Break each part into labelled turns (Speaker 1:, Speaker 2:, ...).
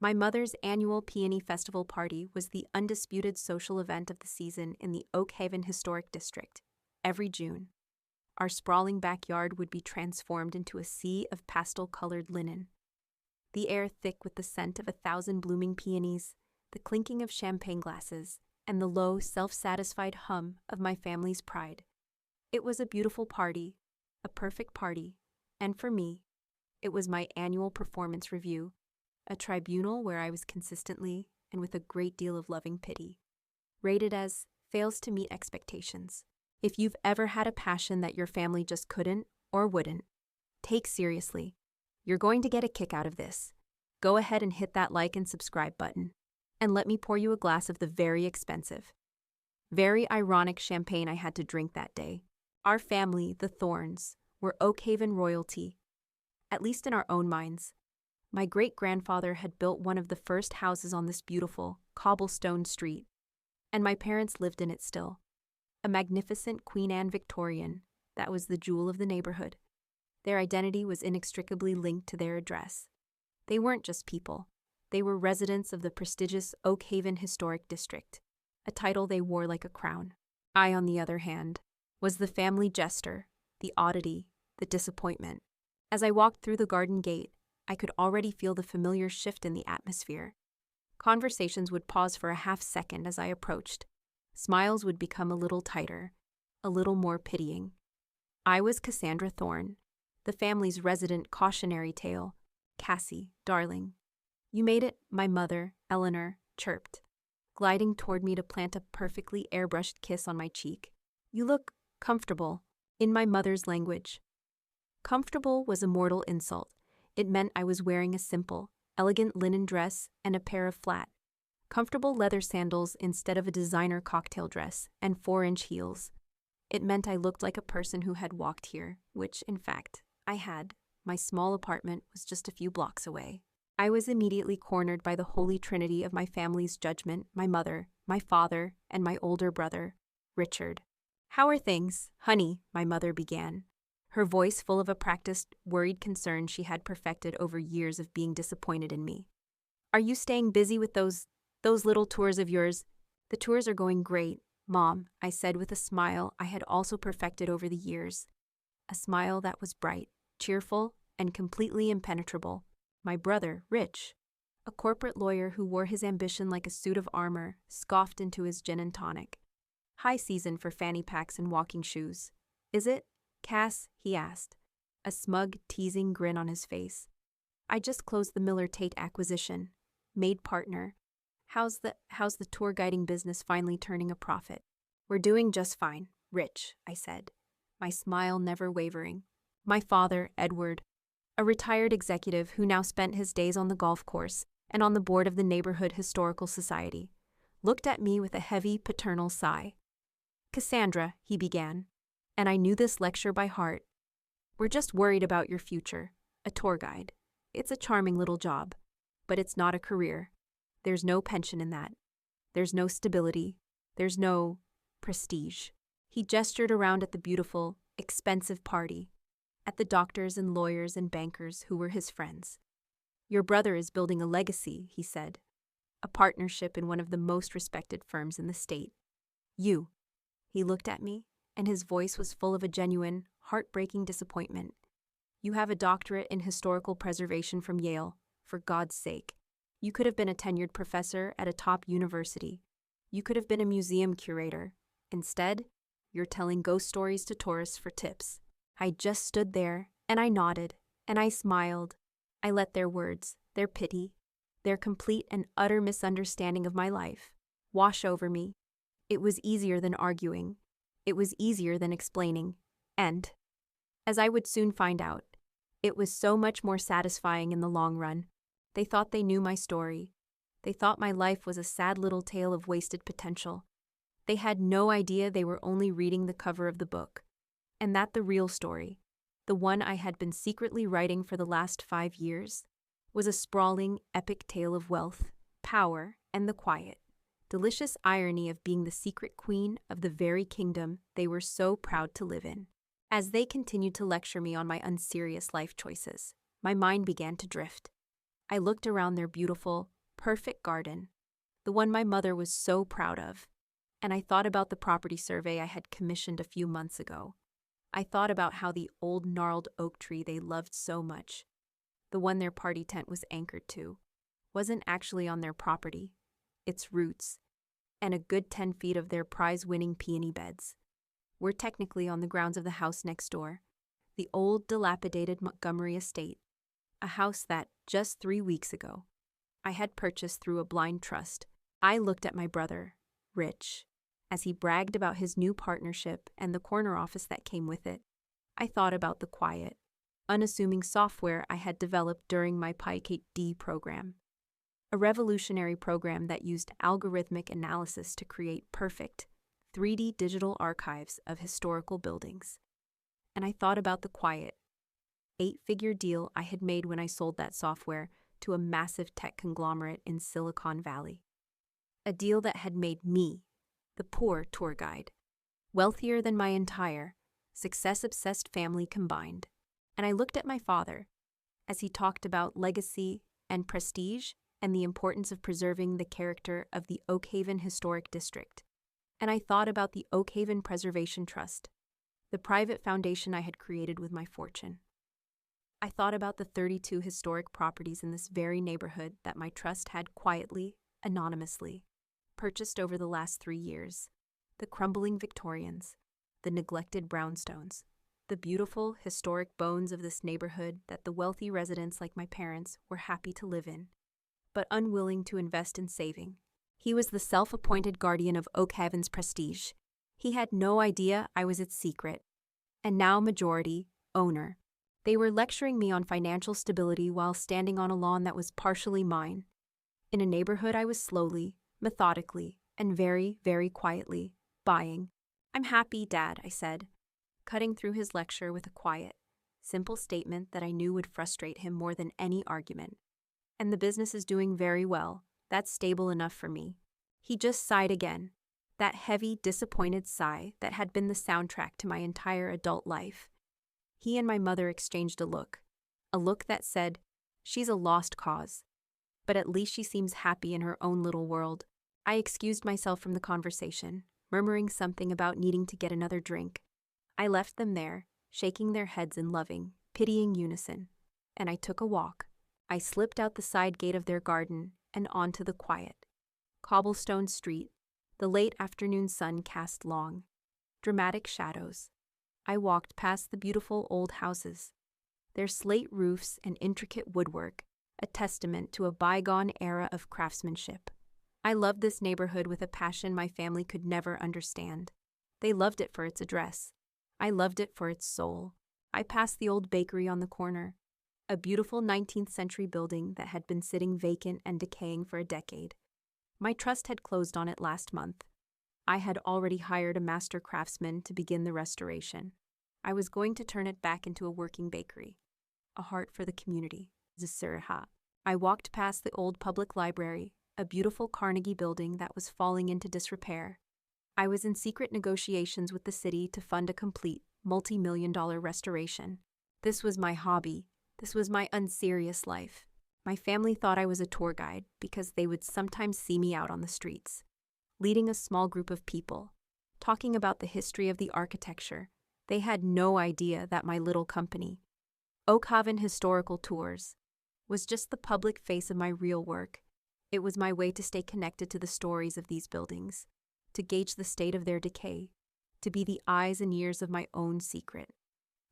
Speaker 1: My mother's annual Peony Festival party was the undisputed social event of the season in the Oak Haven Historic District. Every June, our sprawling backyard would be transformed into a sea of pastel-colored linen. The air thick with the scent of 1,000 blooming peonies, the clinking of champagne glasses, and the low, self-satisfied hum of my family's pride. It was a beautiful party, a perfect party, and for me, it was my annual performance review, a tribunal where I was consistently, and with a great deal of loving pity, rated as fails to meet expectations. If you've ever had a passion that your family just couldn't or wouldn't take seriously, you're going to get a kick out of this. Go ahead and hit that like and subscribe button, and let me pour you a glass of the very expensive, very ironic champagne I had to drink that day. Our family, the Thorns, were Oak Haven royalty, at least in our own minds. My great-grandfather had built one of the first houses on this beautiful, cobblestone street, and my parents lived in it still. A magnificent Queen Anne Victorian that was the jewel of the neighborhood. Their identity was inextricably linked to their address. They weren't just people. They were residents of the prestigious Oak Haven Historic District, a title they wore like a crown. I, on the other hand, was the family jester, the oddity, the disappointment. As I walked through the garden gate, I could already feel the familiar shift in the atmosphere. Conversations would pause for a half-second as I approached. Smiles would become a little tighter, a little more pitying. I was Cassandra Thorne, the family's resident cautionary tale. Cassie, darling. You made it, my mother, Eleanor, chirped, gliding toward me to plant a perfectly airbrushed kiss on my cheek. You look comfortable, in my mother's language. Comfortable was a mortal insult. It meant I was wearing a simple, elegant linen dress and a pair of flat, comfortable leather sandals instead of a designer cocktail dress and 4-inch heels. It meant I looked like a person who had walked here, which, in fact, I had. My small apartment was just a few blocks away. I was immediately cornered by the holy trinity of my family's judgment, my mother, my father, and my older brother, Richard. How are things, honey? My mother began, her voice full of a practiced, worried concern she had perfected over years of being disappointed in me. Are you staying busy with those little tours of yours? The tours are going great, Mom, I said with a smile I had also perfected over the years. A smile that was bright, cheerful, and completely impenetrable. My brother, Rich, a corporate lawyer who wore his ambition like a suit of armor, scoffed into his gin and tonic. High season for fanny packs and walking shoes. Is it, Cass? He asked, a smug, teasing grin on his face. I just closed the Miller Tate acquisition. Made partner. How's the tour guiding business finally turning a profit? We're doing just fine, Rich, I said, my smile never wavering. My father, Edward, a retired executive who now spent his days on the golf course and on the board of the Neighborhood Historical Society, looked at me with a heavy paternal sigh. Cassandra, he began, and I knew this lecture by heart. We're just worried about your future, a tour guide. It's a charming little job, but it's not a career. There's no pension in that. There's no stability. There's no prestige. He gestured around at the beautiful, expensive party, at the doctors and lawyers and bankers who were his friends. Your brother is building a legacy, he said, a partnership in one of the most respected firms in the state. You. He looked at me, and his voice was full of a genuine, heartbreaking disappointment. You have a doctorate in historical preservation from Yale, for God's sake. You could have been a tenured professor at a top university. You could have been a museum curator. Instead, you're telling ghost stories to tourists for tips. I just stood there, and I nodded, and I smiled. I let their words, their pity, their complete and utter misunderstanding of my life wash over me. It was easier than arguing. It was easier than explaining. And, as I would soon find out, it was so much more satisfying in the long run. They thought they knew my story. They thought my life was a sad little tale of wasted potential. They had no idea they were only reading the cover of the book, and that the real story, the one I had been secretly writing for the last 5 years, was a sprawling, epic tale of wealth, power, and the quiet, delicious irony of being the secret queen of the very kingdom they were so proud to live in. As they continued to lecture me on my unserious life choices, my mind began to drift. I looked around their beautiful, perfect garden, the one my mother was so proud of. And I thought about the property survey I had commissioned a few months ago. I thought about how the old gnarled oak tree they loved so much, the one their party tent was anchored to, wasn't actually on their property. Its roots, and a good 10 feet of their prize-winning peony beds, were technically on the grounds of the house next door, the old dilapidated Montgomery estate, a house that, just 3 weeks ago, I had purchased through a blind trust. I looked at my brother, Rich, as he bragged about his new partnership and the corner office that came with it. I thought about the quiet, unassuming software I had developed during my PyKD program, a revolutionary program that used algorithmic analysis to create perfect, 3D digital archives of historical buildings. And I thought about the quiet, 8-figure deal I had made when I sold that software to a massive tech conglomerate in Silicon Valley. A deal that had made me, the poor tour guide, wealthier than my entire, success-obsessed family combined. And I looked at my father as he talked about legacy and prestige and the importance of preserving the character of the Oak Haven Historic District. And I thought about the Oak Haven Preservation Trust, the private foundation I had created with my fortune. I thought about the 32 historic properties in this very neighborhood that my trust had quietly, anonymously, purchased over the last 3 years. The crumbling Victorians, the neglected brownstones, the beautiful, historic bones of this neighborhood that the wealthy residents like my parents were happy to live in, but unwilling to invest in saving. He was the self-appointed guardian of Oak Haven's prestige. He had no idea I was its secret. And now majority, owner. They were lecturing me on financial stability while standing on a lawn that was partially mine, in a neighborhood I was slowly, methodically, and very, very quietly buying. "I'm happy, Dad," I said, cutting through his lecture with a quiet, simple statement that I knew would frustrate him more than any argument. "And the business is doing very well. That's stable enough for me." He just sighed again, that heavy, disappointed sigh that had been the soundtrack to my entire adult life. He and my mother exchanged a look that said, "She's a lost cause, but at least she seems happy in her own little world." I excused myself from the conversation, murmuring something about needing to get another drink. I left them there, shaking their heads in loving, pitying unison, and I took a walk. I slipped out the side gate of their garden and onto the quiet, cobblestone street. The late afternoon sun cast long, dramatic shadows. I walked past the beautiful old houses, their slate roofs and intricate woodwork, a testament to a bygone era of craftsmanship. I loved this neighborhood with a passion my family could never understand. They loved it for its address. I loved it for its soul. I passed the old bakery on the corner, a beautiful 19th century building that had been sitting vacant and decaying for a decade. My trust had closed on it last month. I had already hired a master craftsman to begin the restoration. I was going to turn it back into a working bakery, a heart for the community. I walked past the old public library, a beautiful Carnegie building that was falling into disrepair. I was in secret negotiations with the city to fund a complete, multi-million-dollar restoration. This was my hobby. This was my unserious life. My family thought I was a tour guide because they would sometimes see me out on the streets, leading a small group of people, talking about the history of the architecture. They had no idea that my little company, Oak Haven Historical Tours, was just the public face of my real work. It was my way to stay connected to the stories of these buildings, to gauge the state of their decay, to be the eyes and ears of my own secret,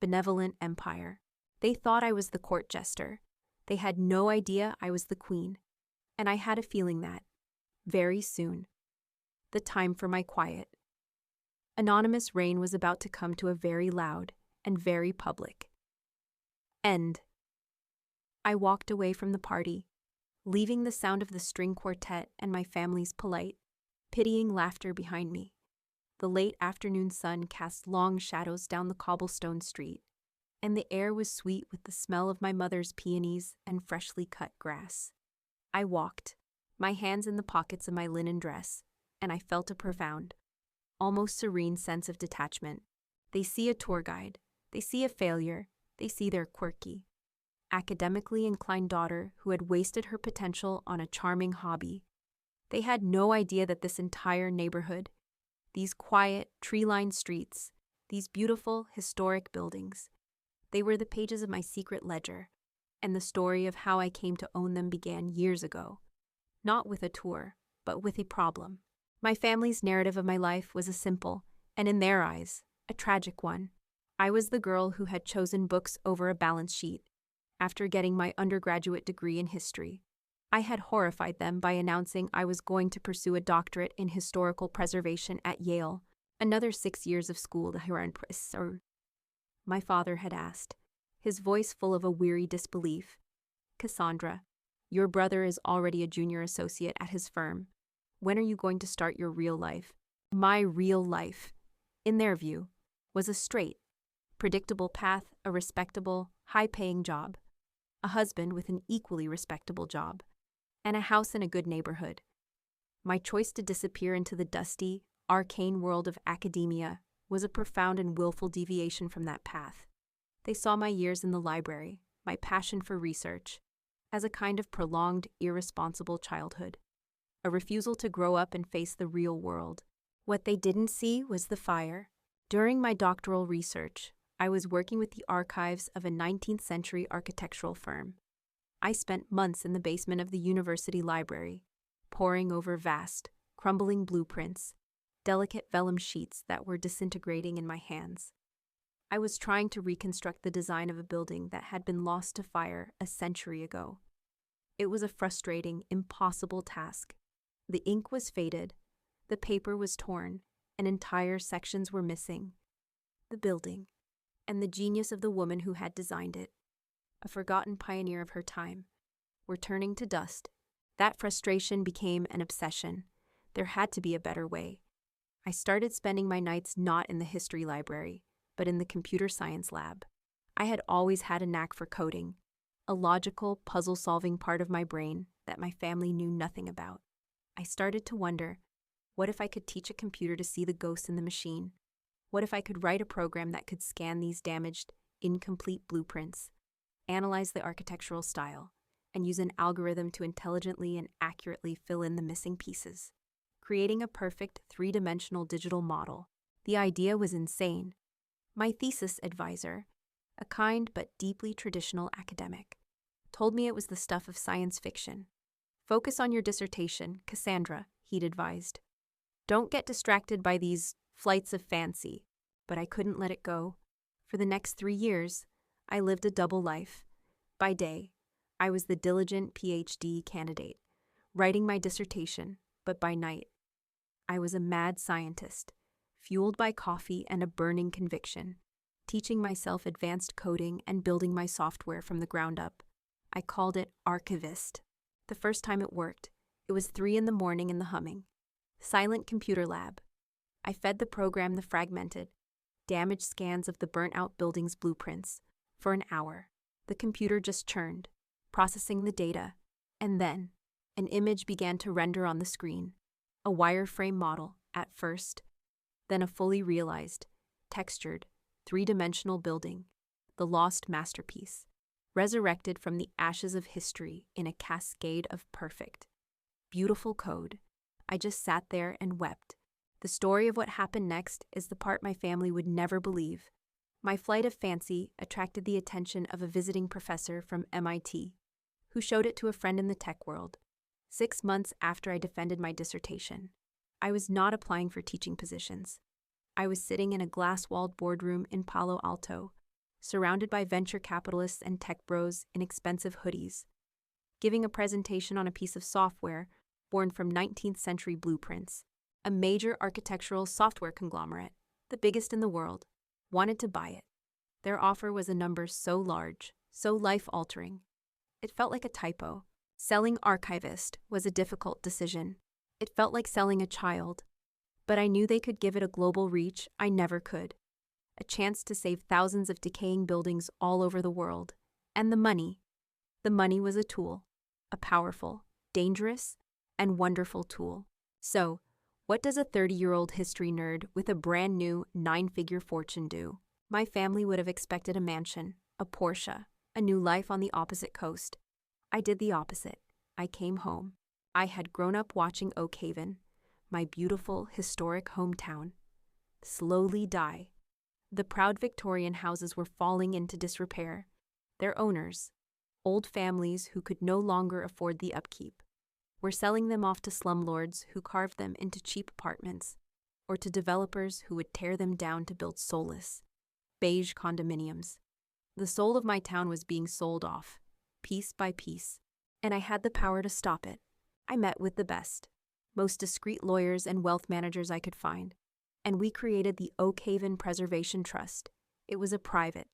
Speaker 1: benevolent empire. They thought I was the court jester. They had no idea I was the queen. And I had a feeling that, very soon, the time for my quiet, anonymous reign was about to come to a very loud and very public end. I walked away from the party, leaving the sound of the string quartet and my family's polite, pitying laughter behind me. The late afternoon sun cast long shadows down the cobblestone street, and the air was sweet with the smell of my mother's peonies and freshly cut grass. I walked, my hands in the pockets of my linen dress, and I felt a profound, almost serene sense of detachment. They see a tour guide, they see a failure, they see their quirky, academically inclined daughter who had wasted her potential on a charming hobby. They had no idea that this entire neighborhood, these quiet, tree-lined streets, these beautiful, historic buildings, they were the pages of my secret ledger, and the story of how I came to own them began years ago. Not with a tour, but with a problem. My family's narrative of my life was a simple, and in their eyes, a tragic one. I was the girl who had chosen books over a balance sheet after getting my undergraduate degree in history. I had horrified them by announcing I was going to pursue a doctorate in historical preservation at Yale, another 6 years of school here in My father had asked, his voice full of a weary disbelief. "Cassandra, your brother is already a junior associate at his firm. When are you going to start your real life?" My real life, in their view, was a straight, predictable path, a respectable, high-paying job, a husband with an equally respectable job, and a house in a good neighborhood. My choice to disappear into the dusty, arcane world of academia was a profound and willful deviation from that path. They saw my years in the library, my passion for research, as a kind of prolonged, irresponsible childhood, a refusal to grow up and face the real world. What they didn't see was the fire. During my doctoral research, I was working with the archives of a 19th century architectural firm. I spent months in the basement of the university library, poring over vast, crumbling blueprints, delicate vellum sheets that were disintegrating in my hands. I was trying to reconstruct the design of a building that had been lost to fire a century ago. It was a frustrating, impossible task. The ink was faded, the paper was torn, and entire sections were missing. The building, and the genius of the woman who had designed it, a forgotten pioneer of her time, were turning to dust. That frustration became an obsession. There had to be a better way. I started spending my nights not in the history library, but in the computer science lab. I had always had a knack for coding, a logical, puzzle-solving part of my brain that my family knew nothing about. I started to wonder, what if I could teach a computer to see the ghosts in the machine? What if I could write a program that could scan these damaged, incomplete blueprints, analyze the architectural style, and use an algorithm to intelligently and accurately fill in the missing pieces, creating a perfect three-dimensional digital model? The idea was insane. My thesis advisor, a kind but deeply traditional academic, told me it was the stuff of science fiction. "Focus on your dissertation, Cassandra," he'd advised. "Don't get distracted by these flights of fancy." But I couldn't let it go. For the next 3 years, I lived a double life. By day, I was the diligent PhD candidate, writing my dissertation, but by night, I was a mad scientist, fueled by coffee and a burning conviction, teaching myself advanced coding and building my software from the ground up. I called it Archivist. The first time it worked, it was 3 in the morning in the humming, silent computer lab. I fed the program the fragmented, damaged scans of the burnt-out building's blueprints. For an hour, the computer just churned, processing the data, and then an image began to render on the screen, a wireframe model at first, then a fully realized, textured, three-dimensional building, the lost masterpiece, resurrected from the ashes of history in a cascade of perfect, beautiful code. I just sat there and wept. The story of what happened next is the part my family would never believe. My flight of fancy attracted the attention of a visiting professor from MIT, who showed it to a friend in the tech world. 6 months after I defended my dissertation, I was not applying for teaching positions. I was sitting in a glass-walled boardroom in Palo Alto, surrounded by venture capitalists and tech bros in expensive hoodies, giving a presentation on a piece of software born from 19th century blueprints. A major architectural software conglomerate, the biggest in the world, wanted to buy it. Their offer was a number so large, so life-altering. It felt like a typo. Selling Archivist was a difficult decision. It felt like selling a child. But I knew they could give it a global reach I never could. A chance to save thousands of decaying buildings all over the world. And the money. The money was a tool. A powerful, dangerous, and wonderful tool. So, what does a 30-year-old history nerd with a brand-new 9-figure fortune do? My family would have expected a mansion, a Porsche, a new life on the opposite coast. I did the opposite. I came home. I had grown up watching Oak Haven, my beautiful, historic hometown, slowly die. The proud Victorian houses were falling into disrepair. Their owners, old families who could no longer afford the upkeep, were selling them off to slumlords who carved them into cheap apartments, or to developers who would tear them down to build soulless, beige condominiums. The soul of my town was being sold off, piece by piece, and I had the power to stop it. I met with the best, most discreet lawyers and wealth managers I could find, and we created the Oak Haven Preservation Trust. It was a private,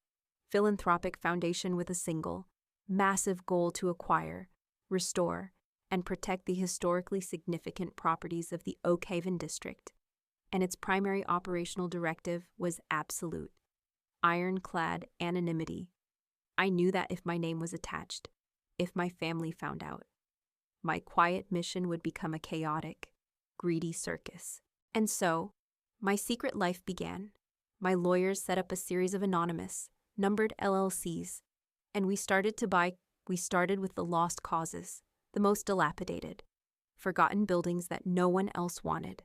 Speaker 1: philanthropic foundation with a single, massive goal to acquire, restore, and protect the historically significant properties of the Oak Haven district. And its primary operational directive was absolute, ironclad anonymity. I knew that if my name was attached, if my family found out, my quiet mission would become a chaotic, greedy circus. And so, my secret life began. My lawyers set up a series of anonymous, numbered LLCs, and we started with the lost causes, the most dilapidated, forgotten buildings that no one else wanted.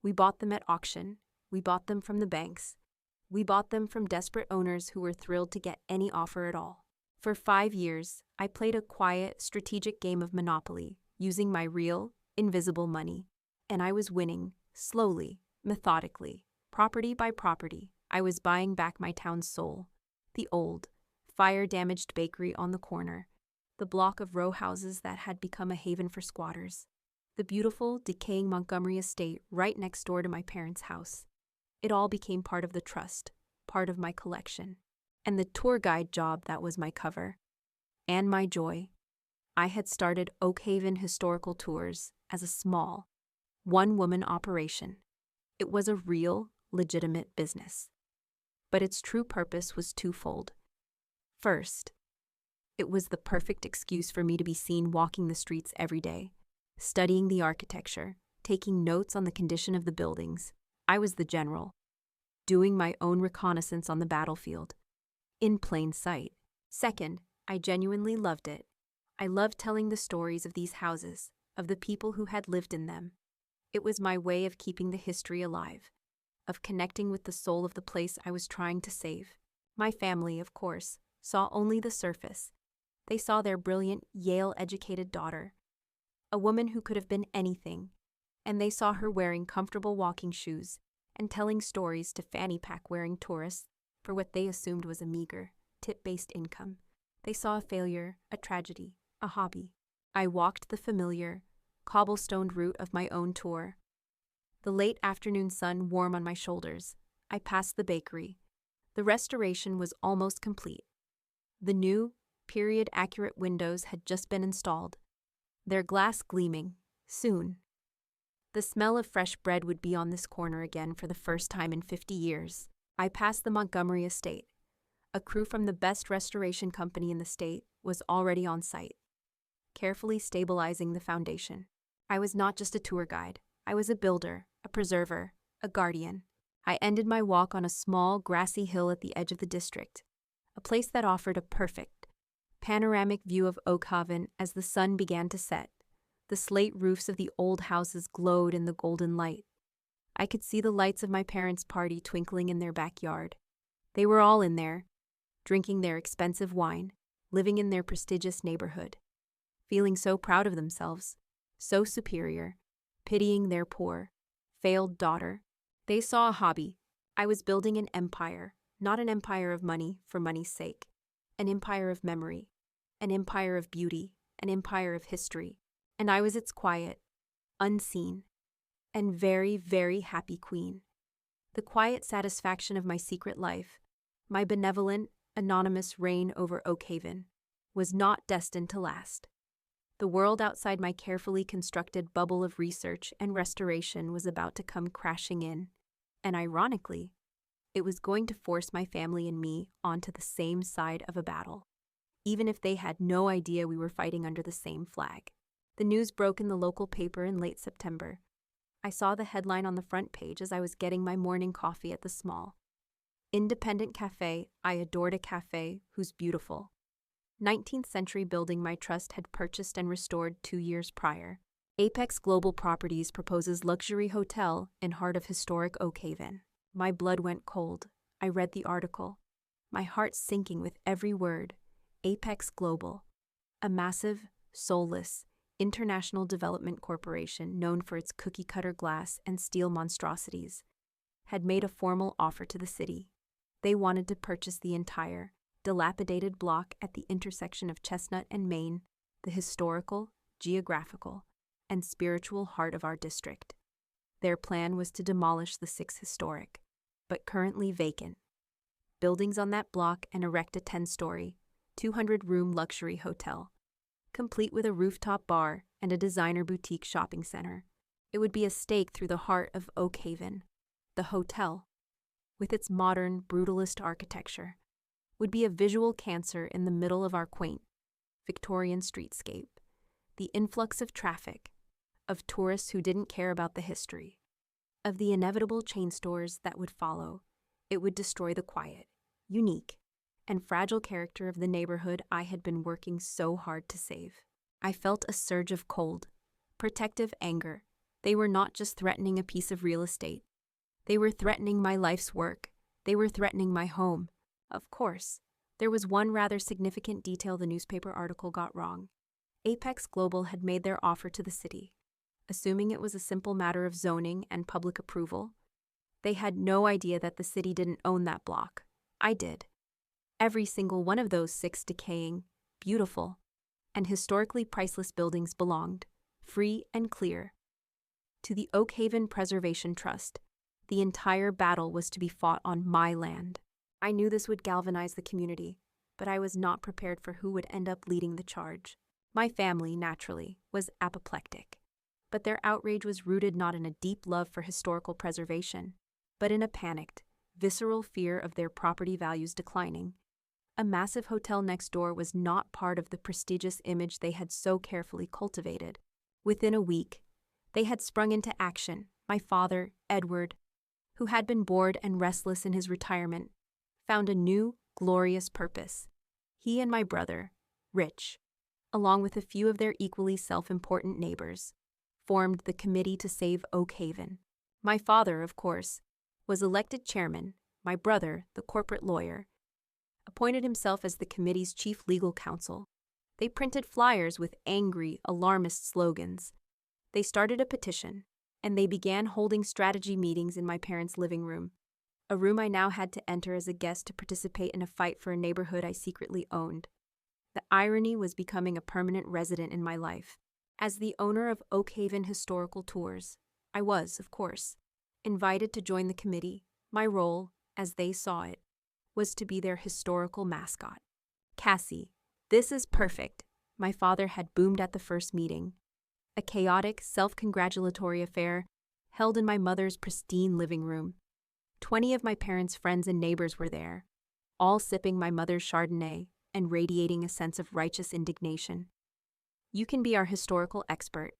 Speaker 1: We bought them at auction. We bought them from the banks. We bought them from desperate owners who were thrilled to get any offer at all. For 5 years, I played a quiet, strategic game of Monopoly, using my real, invisible money. And I was winning, slowly, methodically, property by property. I was buying back my town's soul. The old, fire-damaged bakery on the corner. The block of row houses that had become a haven for squatters. The beautiful, decaying Montgomery estate right next door to my parents' house. It all became part of the trust, part of my collection. And the tour guide job that was my cover. And my joy. I had started Oak Haven Historical Tours as a small, one-woman operation. It was a real, legitimate business. But its true purpose was twofold. First, it was the perfect excuse for me to be seen walking the streets every day, studying the architecture, taking notes on the condition of the buildings. I was the general, doing my own reconnaissance on the battlefield, in plain sight. Second, I genuinely loved it. I loved telling the stories of these houses, of the people who had lived in them. It was my way of keeping the history alive, of connecting with the soul of the place I was trying to save. My family, of course, saw only the surface. They saw their brilliant, Yale-educated daughter, a woman who could have been anything, and they saw her wearing comfortable walking shoes and telling stories to fanny pack-wearing tourists for what they assumed was a meager, tip-based income. They saw a failure, a tragedy, a hobby. I walked the familiar, cobblestoned route of my own tour. The late afternoon sun warm on my shoulders, I passed the bakery. The restoration was almost complete. The new, period-accurate windows had just been installed, their glass gleaming. Soon, the smell of fresh bread would be on this corner again for the first time in 50 years. I passed the Montgomery estate. A crew from the best restoration company in the state was already on site, carefully stabilizing the foundation. I was not just a tour guide. I was a builder, a preserver, a guardian. I ended my walk on a small, grassy hill at the edge of the district, a place that offered a perfect, panoramic view of Oak Haven as the sun began to set. The slate roofs of the old houses glowed in the golden light. I could see the lights of my parents' party twinkling in their backyard. They were all in there, drinking their expensive wine, living in their prestigious neighborhood, feeling so proud of themselves, so superior, pitying their poor, failed daughter. They saw a hobby. I was building an empire, not an empire of money for money's sake, an empire of memory, an empire of beauty, an empire of history. And I was its quiet, unseen, and very, very happy queen. The quiet satisfaction of my secret life, my benevolent, anonymous reign over Oak Haven, was not destined to last. The world outside my carefully constructed bubble of research and restoration was about to come crashing in, and ironically, it was going to force my family and me onto the same side of a battle, even if they had no idea we were fighting under the same flag. The news broke in the local paper in late September. I saw the headline on the front page as I was getting my morning coffee at the small, independent cafe I adored, a cafe whose beautiful, 19th century building my trust had purchased and restored 2 years prior. Apex Global Properties proposes luxury hotel in heart of historic Oak Haven. My blood went cold. I read the article, my heart sinking with every word. Apex Global, a massive, soulless, international development corporation known for its cookie-cutter glass and steel monstrosities, had made a formal offer to the city. They wanted to purchase the entire, dilapidated block at the intersection of Chestnut and Main, the historical, geographical, and spiritual heart of our district. Their plan was to demolish the 6 historic, but currently vacant, buildings on that block and erect a 10-story, 200-room luxury hotel, complete with a rooftop bar and a designer boutique shopping center. It would be a stake through the heart of Oak Haven. The hotel, with its modern, brutalist architecture, would be a visual cancer in the middle of our quaint, Victorian streetscape. The influx of traffic, of tourists who didn't care about the history, of the inevitable chain stores that would follow, it would destroy the quiet, unique, and fragile character of the neighborhood I had been working so hard to save. I felt a surge of cold, protective anger. They were not just threatening a piece of real estate. They were threatening my life's work. They were threatening my home. Of course, there was one rather significant detail the newspaper article got wrong. Apex Global had made their offer to the city, assuming it was a simple matter of zoning and public approval. They had no idea that the city didn't own that block. I did. Every single one of those 6 decaying, beautiful, and historically priceless buildings belonged, free and clear, to the Oak Haven Preservation Trust. The entire battle was to be fought on my land. I knew this would galvanize the community, but I was not prepared for who would end up leading the charge. My family, naturally, was apoplectic, but their outrage was rooted not in a deep love for historical preservation, but in a panicked, visceral fear of their property values declining. A massive hotel next door was not part of the prestigious image they had so carefully cultivated. Within a week, they had sprung into action. My father, Edward, who had been bored and restless in his retirement, found a new, glorious purpose. He and my brother, Rich, along with a few of their equally self-important neighbors, formed the Committee to Save Oak Haven. My father, of course, was elected chairman. My brother, the corporate lawyer, appointed himself as the committee's chief legal counsel. They printed flyers with angry, alarmist slogans. They started a petition, and they began holding strategy meetings in my parents' living room, a room I now had to enter as a guest to participate in a fight for a neighborhood I secretly owned. The irony was becoming a permanent resident in my life. As the owner of Oak Haven Historical Tours, I was, of course, invited to join the committee. My role, as they saw it, was to be their historical mascot. Cassie, this is perfect, my father had boomed at the first meeting. A chaotic, self-congratulatory affair held in my mother's pristine living room. 20 of my parents' friends and neighbors were there, all sipping my mother's Chardonnay and radiating a sense of righteous indignation. You can be our historical expert.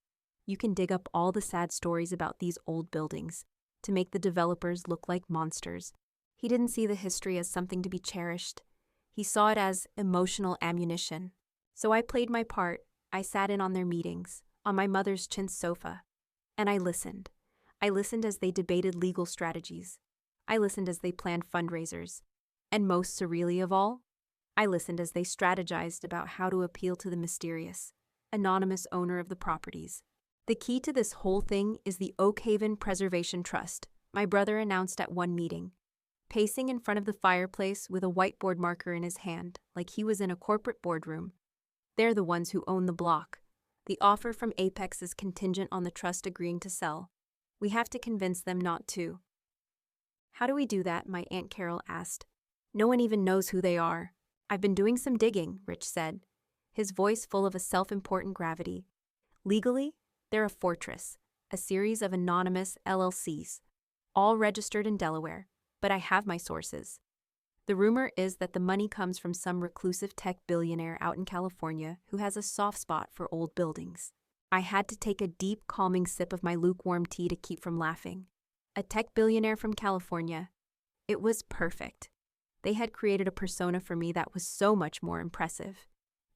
Speaker 1: You can dig up all the sad stories about these old buildings to make the developers look like monsters. He didn't see the history as something to be cherished. He saw it as emotional ammunition. So I played my part. I sat in on their meetings, on my mother's chintz sofa, and I listened. I listened as they debated legal strategies. I listened as they planned fundraisers. And most surreally of all, I listened as they strategized about how to appeal to the mysterious, anonymous owner of the properties. The key to this whole thing is the Oak Haven Preservation Trust, my brother announced at one meeting, pacing in front of the fireplace with a whiteboard marker in his hand, like he was in a corporate boardroom. They're the ones who own the block. The offer from Apex is contingent on the trust agreeing to sell. We have to convince them not to. How do we do that? My Aunt Carol asked. No one even knows who they are. I've been doing some digging, Rich said, his voice full of a self-important gravity. Legally, they're a fortress, a series of anonymous LLCs, all registered in Delaware, but I have my sources. The rumor is that the money comes from some reclusive tech billionaire out in California who has a soft spot for old buildings. I had to take a deep, calming sip of my lukewarm tea to keep from laughing. A tech billionaire from California. It was perfect. They had created a persona for me that was so much more impressive.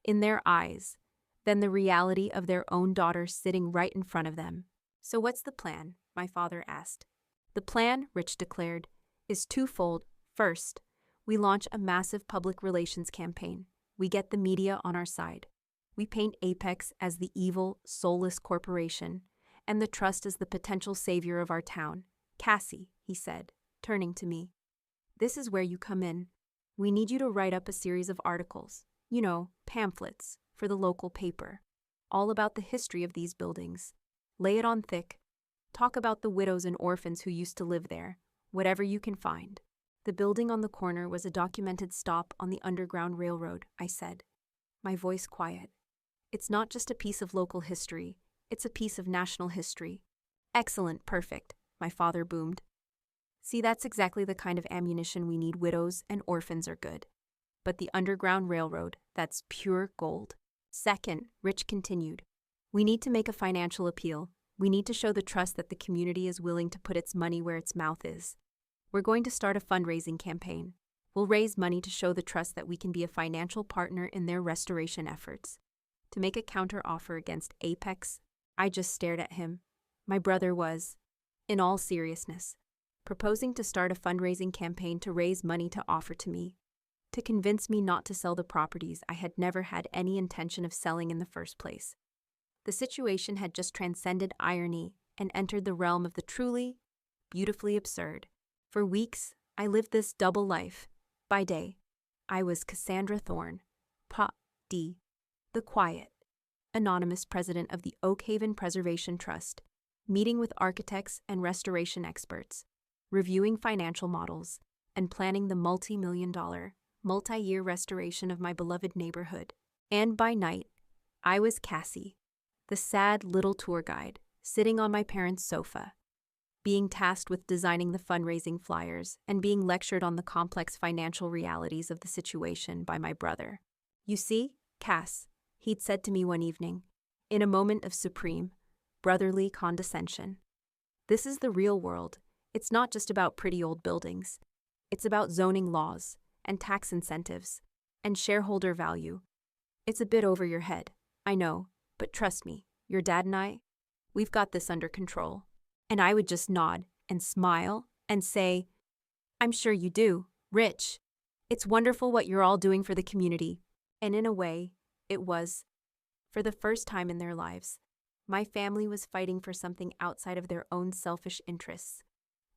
Speaker 1: in their eyes than the reality of their own daughter sitting right in front of them. "So what's the plan?" my father asked. "The plan," Rich declared, "is twofold. First, we launch a massive public relations campaign. We get the media on our side. We paint Apex as the evil, soulless corporation, and the trust as the potential savior of our town. Cassie," he said, turning to me, "this is where you come in. We need you to write up a series of articles, pamphlets, for the local paper, all about the history of these buildings. Lay it on thick. Talk about the widows and orphans who used to live there, whatever you can find." "The building on the corner was a documented stop on the Underground Railroad," I said, my voice quiet. "It's not just a piece of local history, it's a piece of national history." "Excellent, perfect," my father boomed. "See, that's exactly the kind of ammunition we need. Widows and orphans are good. But the Underground Railroad, that's pure gold." "Second," Rich continued, "we need to make a financial appeal. We need to show the trust that the community is willing to put its money where its mouth is. We're going to start a fundraising campaign. We'll raise money to show the trust that we can be a financial partner in their restoration efforts." To make a counter-offer against Apex, I just stared at him. My brother was, in all seriousness, proposing to start a fundraising campaign to raise money to offer to me, to convince me not to sell the properties I had never had any intention of selling in the first place. The situation had just transcended irony and entered the realm of the truly, beautifully absurd. For weeks, I lived this double life. By day, I was Cassandra Thorne, Pa.D., the quiet, anonymous president of the Oakhaven Preservation Trust, meeting with architects and restoration experts, reviewing financial models, and planning the multi-million-dollar, multi-year restoration of my beloved neighborhood. And by night, I was Cassie, the sad little tour guide, sitting on my parents' sofa, being tasked with designing the fundraising flyers and being lectured on the complex financial realities of the situation by my brother. "You see, Cass," he'd said to me one evening, in a moment of supreme, brotherly condescension, "this is the real world. It's not just about pretty old buildings. It's about zoning laws, and tax incentives, and shareholder value. It's a bit over your head, I know, but trust me, your dad and I, we've got this under control." And I would just nod and smile and say, "I'm sure you do, Rich. It's wonderful what you're all doing for the community." And in a way, it was. For the first time in their lives, my family was fighting for something outside of their own selfish interests.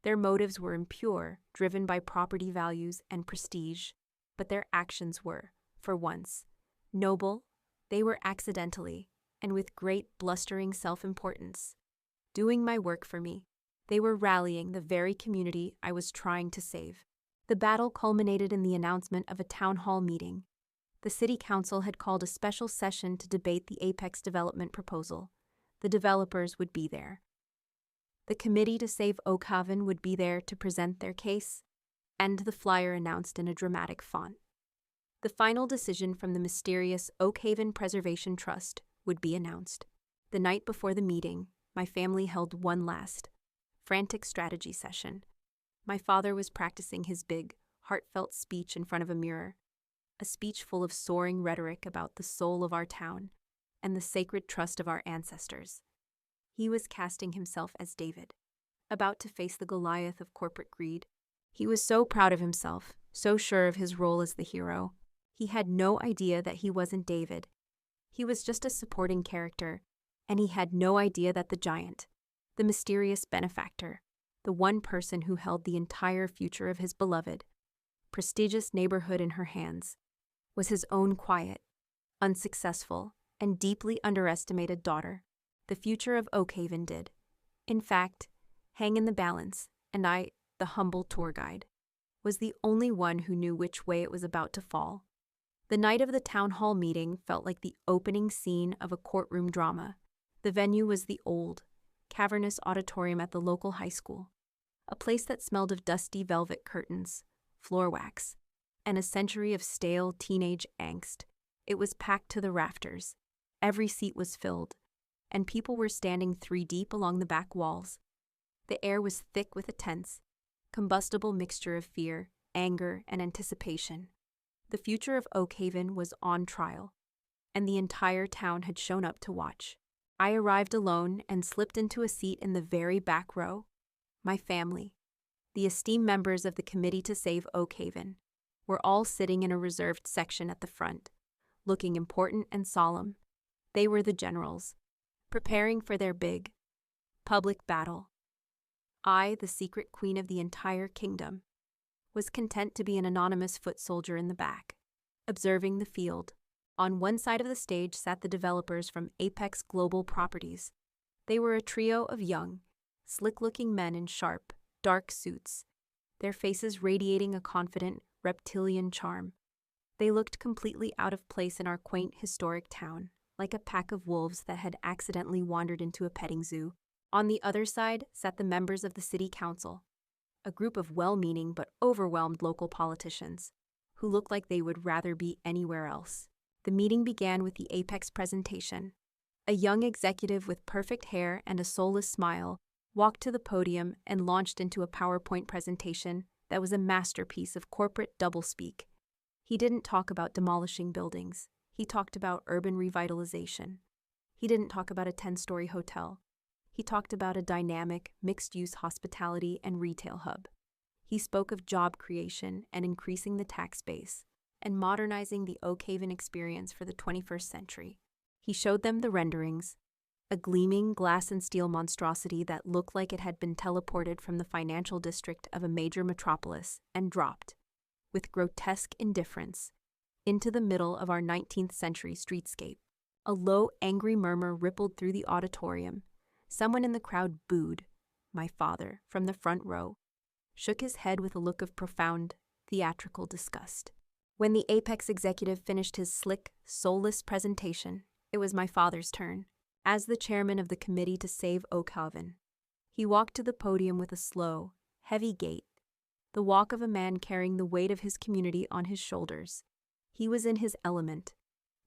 Speaker 1: Their motives were impure, driven by property values and prestige, but their actions were, for once, noble. They were accidentally, and with great blustering self-importance, doing my work for me. They were rallying the very community I was trying to save. The battle culminated in the announcement of a town hall meeting. The city council had called a special session to debate the Apex development proposal. The developers would be there. The committee to save Oakhaven would be there to present their case, and the flyer announced in a dramatic font. The final decision from the mysterious Oakhaven Preservation Trust would be announced. The night before the meeting, my family held one last, frantic strategy session. My father was practicing his big, heartfelt speech in front of a mirror, a speech full of soaring rhetoric about the soul of our town and the sacred trust of our ancestors. He was casting himself as David, about to face the Goliath of corporate greed. He was so proud of himself, so sure of his role as the hero. He had no idea that he wasn't David. He was just a supporting character, and he had no idea that the giant, the mysterious benefactor, the one person who held the entire future of his beloved, prestigious neighborhood in her hands, was his own quiet, unsuccessful, and deeply underestimated daughter. The future of Oakhaven did, in fact, hang in the balance, and I, the humble tour guide, was the only one who knew which way it was about to fall. The night of the town hall meeting felt like the opening scene of a courtroom drama. The venue was the old, cavernous auditorium at the local high school, a place that smelled of dusty velvet curtains, floor wax, and a century of stale teenage angst. It was packed to the rafters. Every seat was filled, and people were standing 3 deep along the back walls. The air was thick with a tense, combustible mixture of fear, anger, and anticipation. The future of Oakhaven was on trial. and the entire town had shown up to watch. I arrived alone and slipped into a seat in the very back row. My family, the esteemed members of the Committee to Save Oak Haven, were all sitting in a reserved section at the front, looking important and solemn. They were the generals, preparing for their big, public battle. I, the secret queen of the entire kingdom, was content to be an anonymous foot soldier in the back, observing the field. On one side of the stage sat the developers from Apex Global Properties. They were a trio of young, slick-looking men in sharp, dark suits, their faces radiating a confident, reptilian charm. They looked completely out of place in our quaint, historic town, like a pack of wolves that had accidentally wandered into a petting zoo. On the other side sat the members of the city council, a group of well-meaning but overwhelmed local politicians, who looked like they would rather be anywhere else. The meeting began with the Apex presentation. A young executive with perfect hair and a soulless smile walked to the podium and launched into a PowerPoint presentation that was a masterpiece of corporate doublespeak. He didn't talk about demolishing buildings. He talked about urban revitalization. He didn't talk about a 10-story hotel. He talked about a dynamic, mixed-use hospitality and retail hub. He spoke of job creation and increasing the tax base, and modernizing the Oak Haven experience for the 21st century. He showed them the renderings, a gleaming glass and steel monstrosity that looked like it had been teleported from the financial district of a major metropolis and dropped, with grotesque indifference, into the middle of our 19th century streetscape. A low, angry murmur rippled through the auditorium. Someone in the crowd booed. My father, from the front row, shook his head with a look of profound, theatrical disgust. When the Apex executive finished his slick, soulless presentation, it was my father's turn. As the chairman of the Committee to Save Oak Haven, he walked to the podium with a slow, heavy gait, the walk of a man carrying the weight of his community on his shoulders. He was in his element.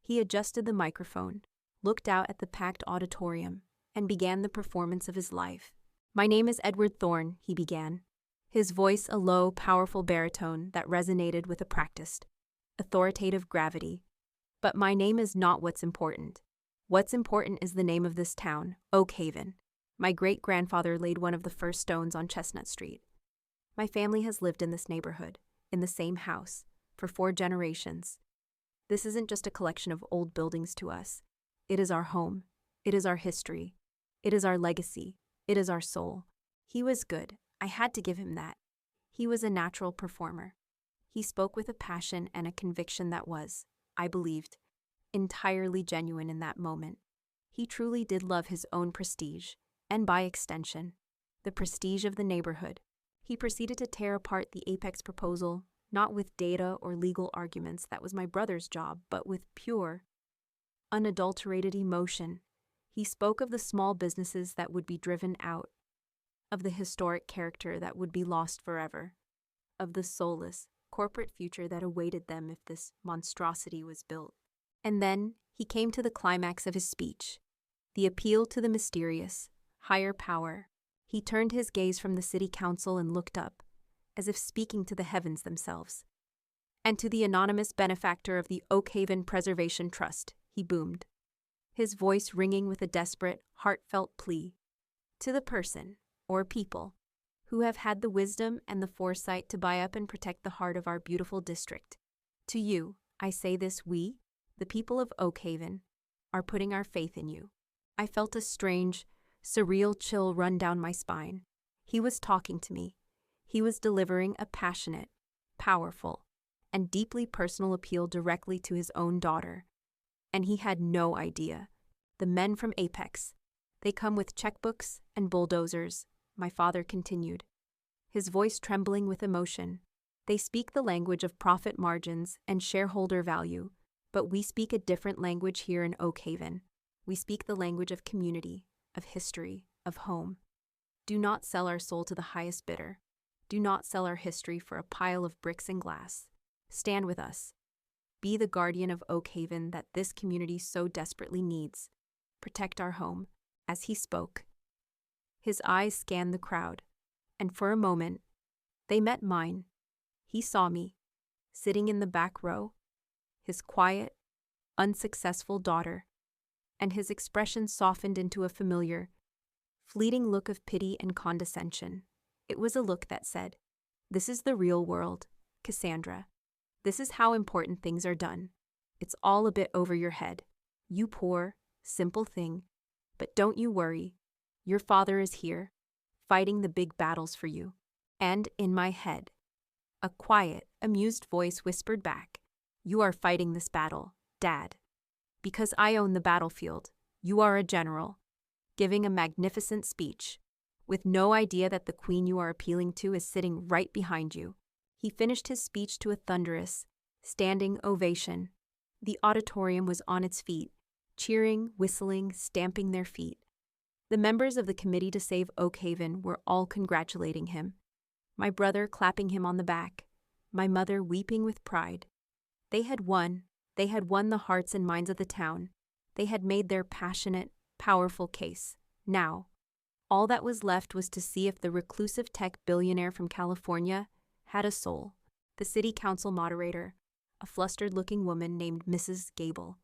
Speaker 1: He adjusted the microphone, looked out at the packed auditorium, and began the performance of his life. "My name is Edward Thorne," he began, his voice a low, powerful baritone that resonated with a practiced, authoritative gravity. "But my name is not what's important. What's important is the name of this town, Oak Haven. My great-grandfather laid one of the first stones on Chestnut Street. My family has lived in this neighborhood, in the same house, for 4 generations. This isn't just a collection of old buildings to us. It is our home. It is our history. It is our legacy. It is our soul." He was good. I had to give him that. He was a natural performer. He spoke with a passion and a conviction that was, I believed, entirely genuine in that moment. He truly did love his own prestige, and by extension, the prestige of the neighborhood. He proceeded to tear apart the Apex proposal, not with data or legal arguments, that was my brother's job, but with pure, unadulterated emotion. He spoke of the small businesses that would be driven out, of the historic character that would be lost forever, of the soulless, corporate future that awaited them if this monstrosity was built. And then he came to the climax of his speech, the appeal to the mysterious, higher power. He turned his gaze from the city council and looked up, as if speaking to the heavens themselves. "And to the anonymous benefactor of the Oak Haven Preservation Trust," he boomed, his voice ringing with a desperate, heartfelt plea. "To the person, or people, who have had the wisdom and the foresight to buy up and protect the heart of our beautiful district. To you, I say this: we, the people of Oak Haven, are putting our faith in you." I felt a strange, surreal chill run down my spine. He was talking to me. He was delivering a passionate, powerful, and deeply personal appeal directly to his own daughter. And he had no idea. The men from Apex, they come with checkbooks and bulldozers, my father continued, his voice trembling with emotion. They speak the language of profit margins and shareholder value, but we speak a different language here in Oak Haven. We speak the language of community, of history, of home. Do not sell our soul to the highest bidder. Do not sell our history for a pile of bricks and glass. Stand with us. Be the guardian of Oak Haven that this community so desperately needs. Protect our home. As he spoke, his eyes scanned the crowd, and for a moment, they met mine. He saw me, sitting in the back row, his quiet, unsuccessful daughter, and his expression softened into a familiar, fleeting look of pity and condescension. It was a look that said, "This is the real world, Cassandra. This is how important things are done. It's all a bit over your head. You poor, simple thing. But don't you worry. Your father is here, fighting the big battles for you." And in my head, a quiet, amused voice whispered back, "You are fighting this battle, Dad. Because I own the battlefield. You are a general, giving a magnificent speech, with no idea that the queen you are appealing to is sitting right behind you." He finished his speech to a thunderous, standing ovation. The auditorium was on its feet, cheering, whistling, stamping their feet. The members of the Committee to Save Oakhaven were all congratulating him, my brother clapping him on the back, my mother weeping with pride. They had won. They had won the hearts and minds of the town. They had made their passionate, powerful case. Now, all that was left was to see if the reclusive tech billionaire from California had a soul. The city council moderator, a flustered-looking woman named Mrs. Gable,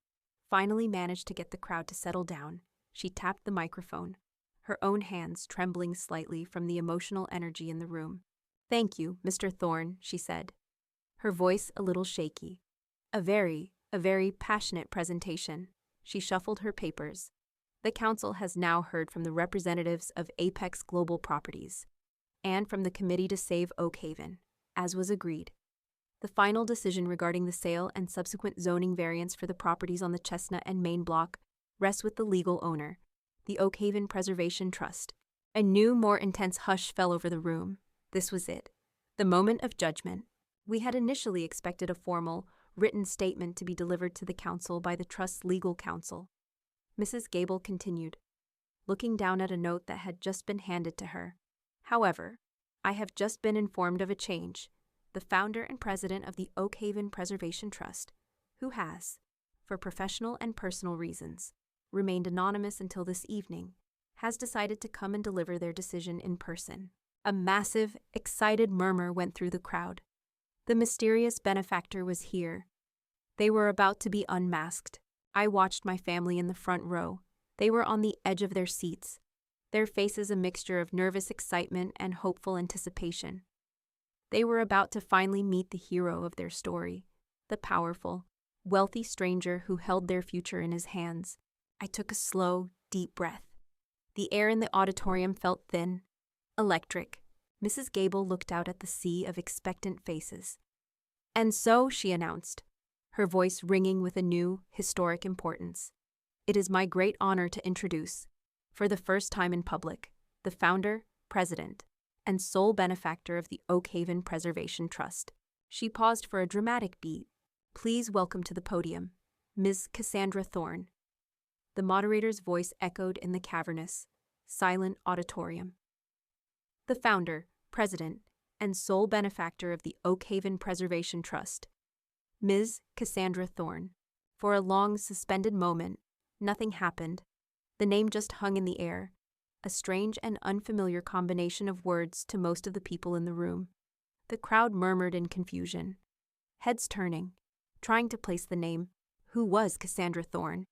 Speaker 1: finally managed to get the crowd to settle down. She tapped the microphone, her own hands trembling slightly from the emotional energy in the room. "Thank you, Mr. Thorne," she said, her voice a little shaky. A very passionate presentation." She shuffled her papers. "The council has now heard from the representatives of Apex Global Properties and from the Committee to Save Oakhaven, as was agreed. The final decision regarding the sale and subsequent zoning variance for the properties on the Chestnut and Main Block rests with the legal owner, the Oakhaven Preservation Trust." A new, more intense hush fell over the room. This was it, the moment of judgment. We had initially expected a formal, written statement to be delivered to the council by the Trust's legal counsel. Mrs. Gable continued, looking down at a note that had just been handed to her. "However, I have just been informed of a change. The founder and president of the Oakhaven Preservation Trust, who has, for professional and personal reasons, remained anonymous until this evening, has decided to come and deliver their decision in person." A massive, excited murmur went through the crowd. The mysterious benefactor was here. They were about to be unmasked. I watched my family in the front row. They were on the edge of their seats, their faces a mixture of nervous excitement and hopeful anticipation. They were about to finally meet the hero of their story, the powerful, wealthy stranger who held their future in his hands. I took a slow, deep breath. The air in the auditorium felt thin, electric. Mrs. Gable looked out at the sea of expectant faces. "And so," she announced, her voice ringing with a new, historic importance, "it is my great honor to introduce, for the first time in public, the founder, president, and sole benefactor of the Oakhaven Preservation Trust." She paused for a dramatic beat. "Please welcome to the podium, Ms. Cassandra Thorne." The moderator's voice echoed in the cavernous, silent auditorium. "The founder, president, and sole benefactor of the Oakhaven Preservation Trust, Ms. Cassandra Thorne." For a long, suspended moment, nothing happened. The name just hung in the air, a strange and unfamiliar combination of words to most of the people in the room. The crowd murmured in confusion, heads turning, trying to place the name. Who was Cassandra Thorne?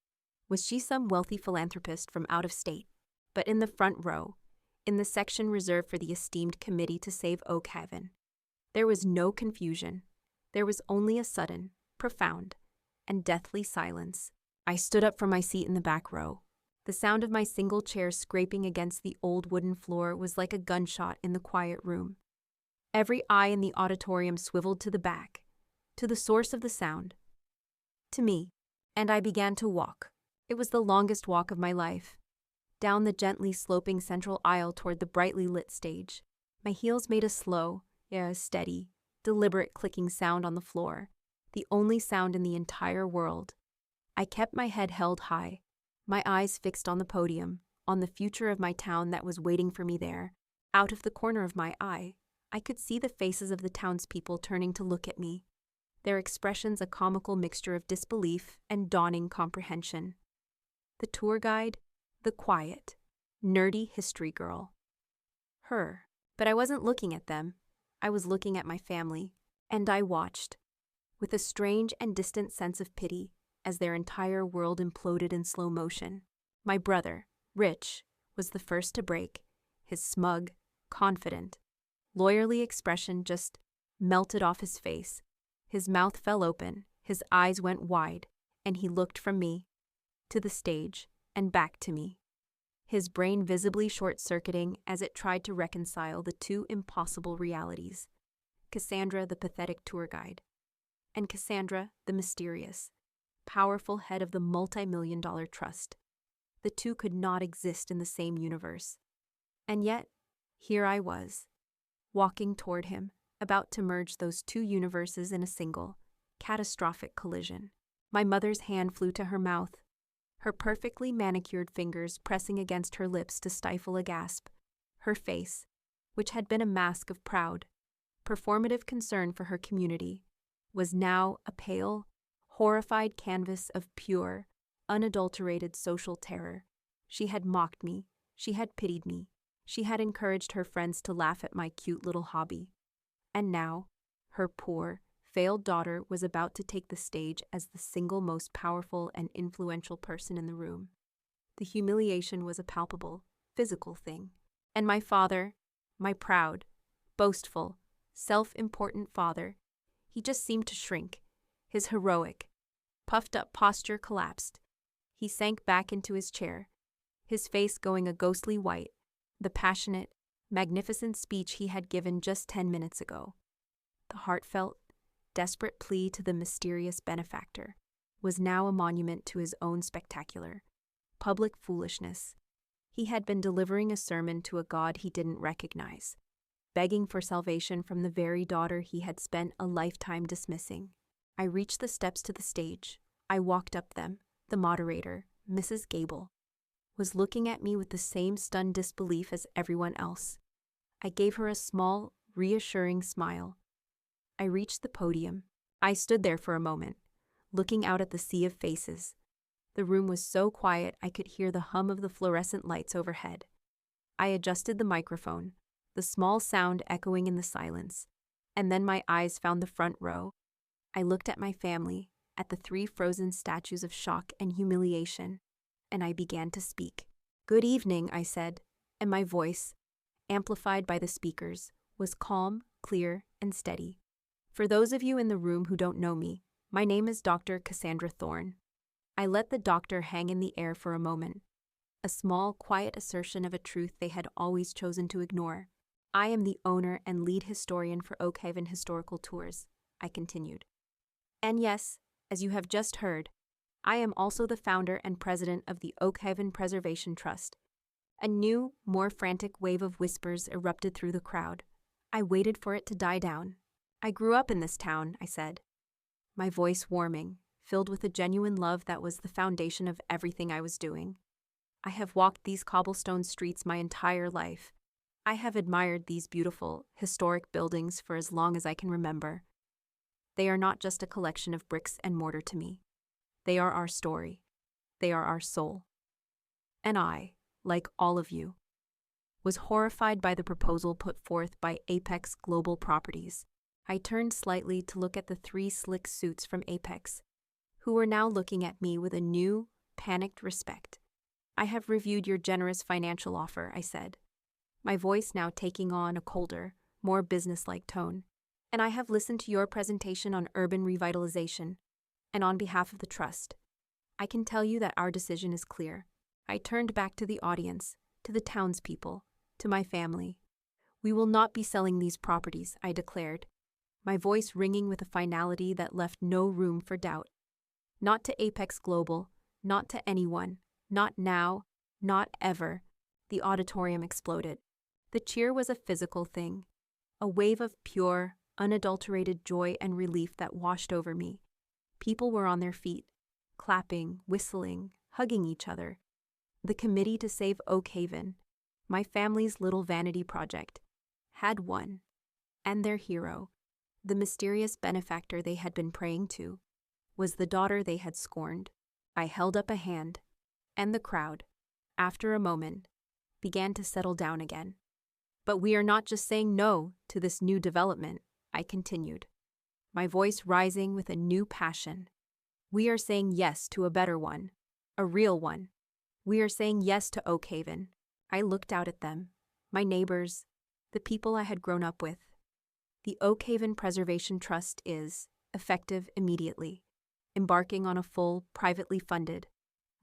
Speaker 1: Was she some wealthy philanthropist from out of state? But in the front row, in the section reserved for the esteemed Committee to Save Oakhaven, there was no confusion. There was only a sudden, profound, and deathly silence. I stood up from my seat in the back row. The sound of my single chair scraping against the old wooden floor was like a gunshot in the quiet room. Every eye in the auditorium swiveled to the back, to the source of the sound, to me, and I began to walk. It was the longest walk of my life, down the gently sloping central aisle toward the brightly lit stage. My heels made a slow, steady, deliberate clicking sound on the floor, the only sound in the entire world. I kept my head held high, my eyes fixed on the podium, on the future of my town that was waiting for me there. Out of the corner of my eye, I could see the faces of the townspeople turning to look at me, their expressions a comical mixture of disbelief and dawning comprehension. The tour guide, the quiet, nerdy history girl. Her. But I wasn't looking at them. I was looking at my family, and I watched, with a strange and distant sense of pity, as their entire world imploded in slow motion. My brother, Rich, was the first to break. His smug, confident, lawyerly expression just melted off his face. His mouth fell open, his eyes went wide, and he looked from me to the stage and back to me, his brain visibly short-circuiting as it tried to reconcile the two impossible realities: Cassandra, the pathetic tour guide, and Cassandra, the mysterious, powerful head of the multi-million-dollar trust. The two could not exist in the same universe. And yet, here I was, walking toward him, about to merge those two universes in a single, catastrophic collision. My mother's hand flew to her mouth, her perfectly manicured fingers pressing against her lips to stifle a gasp. Her face, which had been a mask of proud, performative concern for her community, was now a pale, horrified canvas of pure, unadulterated social terror. She had mocked me, she had pitied me, she had encouraged her friends to laugh at my cute little hobby. And now, her poor, failed daughter was about to take the stage as the single most powerful and influential person in the room. The humiliation was a palpable, physical thing. And my father, my proud, boastful, self-important father, he just seemed to shrink. His heroic, puffed-up posture collapsed. He sank back into his chair, his face going a ghostly white, the passionate, magnificent speech he had given just 10 minutes ago. The heartfelt, desperate plea to the mysterious benefactor was now a monument to his own spectacular, public foolishness. He had been delivering a sermon to a God he didn't recognize, begging for salvation from the very daughter he had spent a lifetime dismissing. I reached the steps to the stage. I walked up them. The moderator, Mrs. Gable, was looking at me with the same stunned disbelief as everyone else. I gave her a small, reassuring smile. I reached the podium. I stood there for a moment, looking out at the sea of faces. The room was so quiet I could hear the hum of the fluorescent lights overhead. I adjusted the microphone, the small sound echoing in the silence, and then my eyes found the front row. I looked at my family, at the three frozen statues of shock and humiliation, and I began to speak. "Good evening," I said, and my voice, amplified by the speakers, was calm, clear, and steady. "For those of you in the room who don't know me, my name is Dr. Cassandra Thorne." I let the doctor hang in the air for a moment, a small, quiet assertion of a truth they had always chosen to ignore. "I am the owner and lead historian for Oakhaven Historical Tours," I continued. "And yes, as you have just heard, I am also the founder and president of the Oakhaven Preservation Trust." A new, more frantic wave of whispers erupted through the crowd. I waited for it to die down. "I grew up in this town," I said, my voice warming, filled with a genuine love that was the foundation of everything I was doing. "I have walked these cobblestone streets my entire life. I have admired these beautiful, historic buildings for as long as I can remember. They are not just a collection of bricks and mortar to me. They are our story. They are our soul." And I, like all of you, was horrified by the proposal put forth by Apex Global Properties. I turned slightly to look at the three slick suits from Apex, who were now looking at me with a new, panicked respect. "I have reviewed your generous financial offer," I said, my voice now taking on a colder, more businesslike tone. "And I have listened to your presentation on urban revitalization, and on behalf of the trust, I can tell you that our decision is clear." I turned back to the audience, to the townspeople, to my family. "We will not be selling these properties," I declared, my voice ringing with a finality that left no room for doubt. "Not to Apex Global, not to anyone, not now, not ever." The auditorium exploded. The cheer was a physical thing, a wave of pure, unadulterated joy and relief that washed over me. People were on their feet, clapping, whistling, hugging each other. The Committee to Save Oakhaven, my family's little vanity project, had won, and their hero, the mysterious benefactor they had been praying to, was the daughter they had scorned. I held up a hand, and the crowd, after a moment, began to settle down again. "But we are not just saying no to this new development," I continued, my voice rising with a new passion. We are saying yes to a better one, a real one. We are saying yes to Oak Haven. I looked out at them, my neighbors, the people I had grown up with. The Oak Haven Preservation Trust is, effective immediately, embarking on a full, privately funded,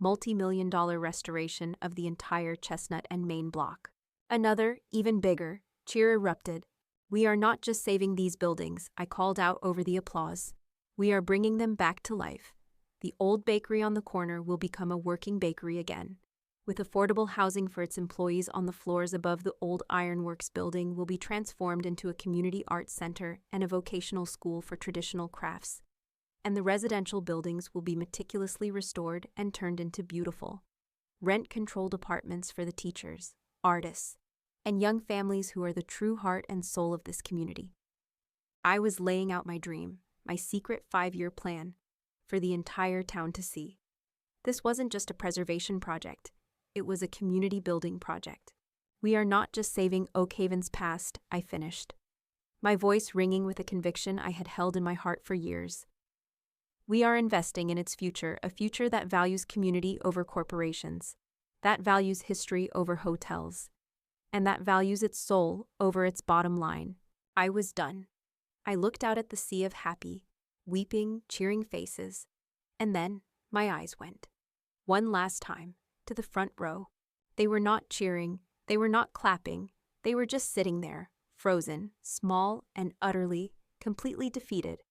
Speaker 1: multi-million-dollar restoration of the entire Chestnut and Main block. Another, even bigger, cheer erupted. We are not just saving these buildings, I called out over the applause. We are bringing them back to life. The old bakery on the corner will become a working bakery again, with affordable housing for its employees on the floors above. The old ironworks building will be transformed into a community arts center and a vocational school for traditional crafts. And the residential buildings will be meticulously restored and turned into beautiful, rent-controlled apartments for the teachers, artists, and young families who are the true heart and soul of this community. I was laying out my dream, my secret 5-year plan, for the entire town to see. This wasn't just a preservation project, it was a community building project. We are not just saving Oak Haven's past, I finished, my voice ringing with a conviction I had held in my heart for years. We are investing in its future, a future that values community over corporations, that values history over hotels, and that values its soul over its bottom line. I was done. I looked out at the sea of happy, weeping, cheering faces, and then my eyes went, one last time, to the front row. They were not cheering, they were not clapping, they were just sitting there, frozen, small, and utterly, completely defeated.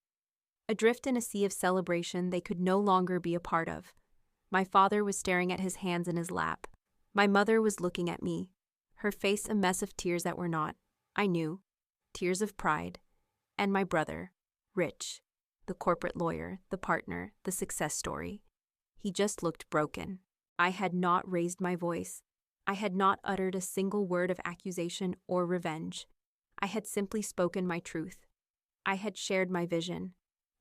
Speaker 1: Adrift in a sea of celebration they could no longer be a part of. My father was staring at his hands in his lap. My mother was looking at me, her face a mess of tears that were not, I knew, tears of pride. And my brother, Rich, the corporate lawyer, the partner, the success story. He just looked broken. I had not raised my voice. I had not uttered a single word of accusation or revenge. I had simply spoken my truth. I had shared my vision.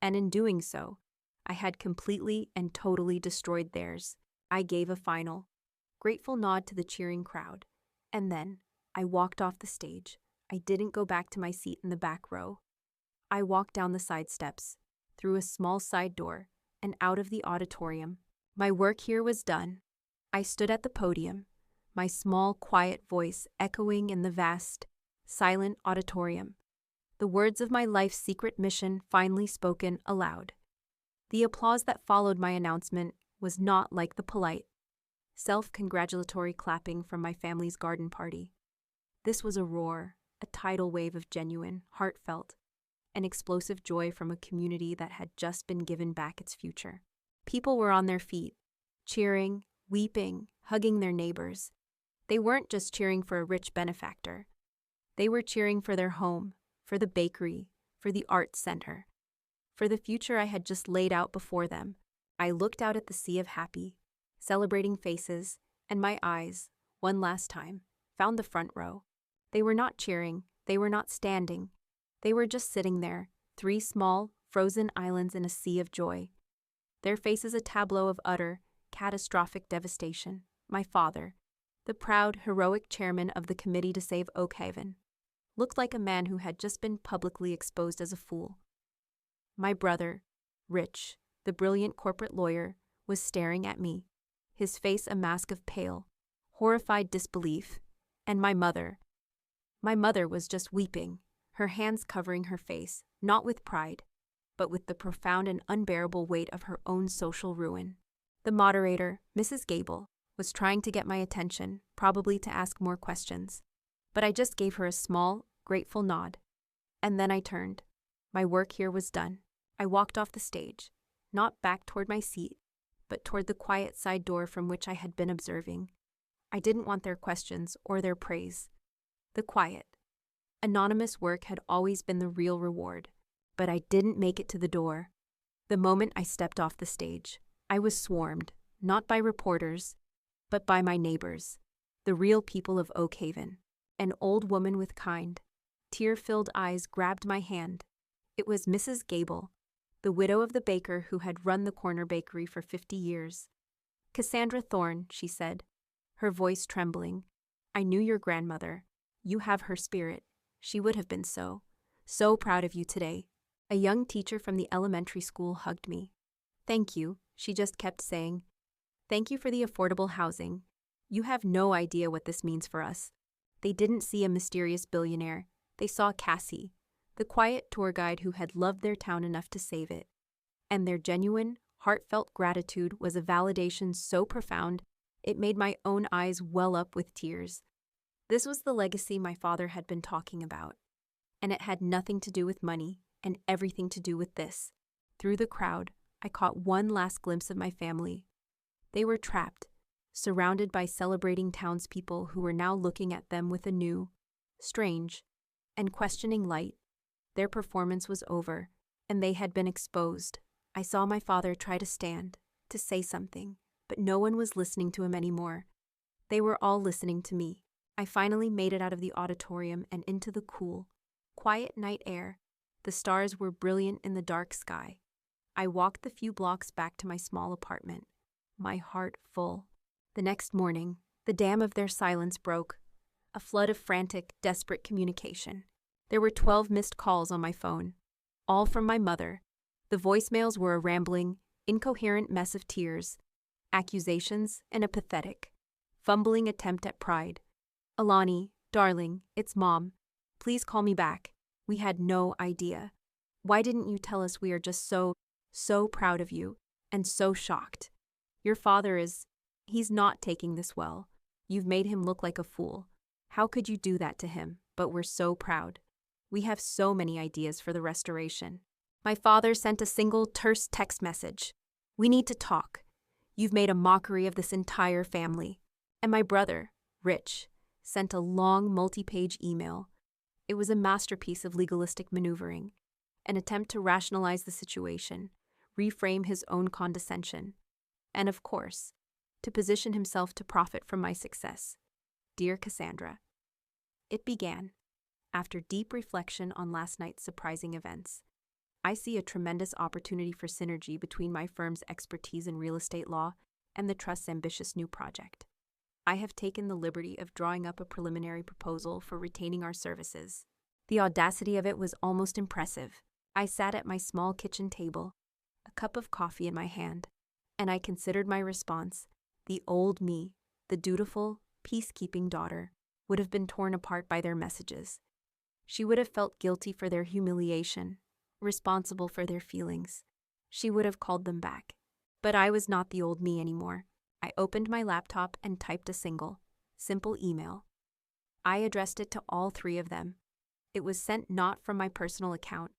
Speaker 1: And in doing so, I had completely and totally destroyed theirs. I gave a final, grateful nod to the cheering crowd. And then, I walked off the stage. I didn't go back to my seat in the back row. I walked down the side steps, through a small side door, and out of the auditorium. My work here was done. I stood at the podium, my small, quiet voice echoing in the vast, silent auditorium. The words of my life's secret mission finally spoken aloud. The applause that followed my announcement was not like the polite, self-congratulatory clapping from my family's garden party. This was a roar, a tidal wave of genuine, heartfelt, and explosive joy from a community that had just been given back its future. People were on their feet, cheering, weeping, hugging their neighbors. They weren't just cheering for a rich benefactor. They were cheering for their home, for the bakery, for the arts center, for the future I had just laid out before them. I looked out at the sea of happy, celebrating faces, and my eyes, one last time, found the front row. They were not cheering, they were not standing. They were just sitting there, 3 small, frozen islands in a sea of joy. Their faces a tableau of utter, catastrophic devastation. My father, the proud, heroic chairman of the Committee to Save Oak Haven, looked like a man who had just been publicly exposed as a fool. My brother, Rich, the brilliant corporate lawyer, was staring at me, his face a mask of pale, horrified disbelief. And my mother was just weeping, her hands covering her face, not with pride, but with the profound and unbearable weight of her own social ruin. The moderator, Mrs. Gable, was trying to get my attention, probably to ask more questions, but I just gave her a small, grateful nod. And then I turned. My work here was done. I walked off the stage, not back toward my seat, but toward the quiet side door from which I had been observing. I didn't want their questions or their praise. The quiet, anonymous work had always been the real reward, but I didn't make it to the door. The moment I stepped off the stage, I was swarmed, not by reporters, but by my neighbors, the real people of Oak Haven. An old woman with kind, tear-filled eyes grabbed my hand. It was Mrs. Gable, the widow of the baker who had run the corner bakery for 50 years. "Cassandra Thorne," she said, her voice trembling. "I knew your grandmother. You have her spirit. She would have been so proud of you today." A young teacher from the elementary school hugged me. Thank you, she just kept saying. Thank you for the affordable housing. You have no idea what this means for us. They didn't see a mysterious billionaire. They saw Cassie, the quiet tour guide who had loved their town enough to save it. And their genuine, heartfelt gratitude was a validation so profound it made my own eyes well up with tears. This was the legacy my father had been talking about. And it had nothing to do with money and everything to do with this. Through the crowd, I caught one last glimpse of my family. They were trapped, surrounded by celebrating townspeople who were now looking at them with a new, strange, and questioning light. Their performance was over, and they had been exposed. I saw my father try to stand, to say something, but no one was listening to him anymore. They were all listening to me. I finally made it out of the auditorium and into the cool, quiet night air. The stars were brilliant in the dark sky. I walked the few blocks back to my small apartment, my heart full. The next morning, the dam of their silence broke, a flood of frantic, desperate communication. There were 12 missed calls on my phone, all from my mother. The voicemails were a rambling, incoherent mess of tears, accusations, and a pathetic, fumbling attempt at pride. Alani, darling, it's Mom. Please call me back. We had no idea. Why didn't you tell us? We are just so proud of you, and so shocked. Your father he's not taking this well. You've made him look like a fool. How could you do that to him? But we're so proud. We have so many ideas for the restoration. My father sent a single terse text message. We need to talk. You've made a mockery of this entire family. And my brother, Rich, sent a long multi-page email. It was a masterpiece of legalistic maneuvering, an attempt to rationalize the situation, reframe his own condescension, and of course, to position himself to profit from my success. Dear Cassandra, it began. After deep reflection on last night's surprising events, I see a tremendous opportunity for synergy between my firm's expertise in real estate law and the Trust's ambitious new project. I have taken the liberty of drawing up a preliminary proposal for retaining our services. The audacity of it was almost impressive. I sat at my small kitchen table, a cup of coffee in my hand, and I considered my response. The old me, the dutiful, peacekeeping daughter, would have been torn apart by their messages. She would have felt guilty for their humiliation, responsible for their feelings. She would have called them back. But I was not the old me anymore. I opened my laptop and typed a simple email. I addressed it to all three of them. It was sent not from my personal account,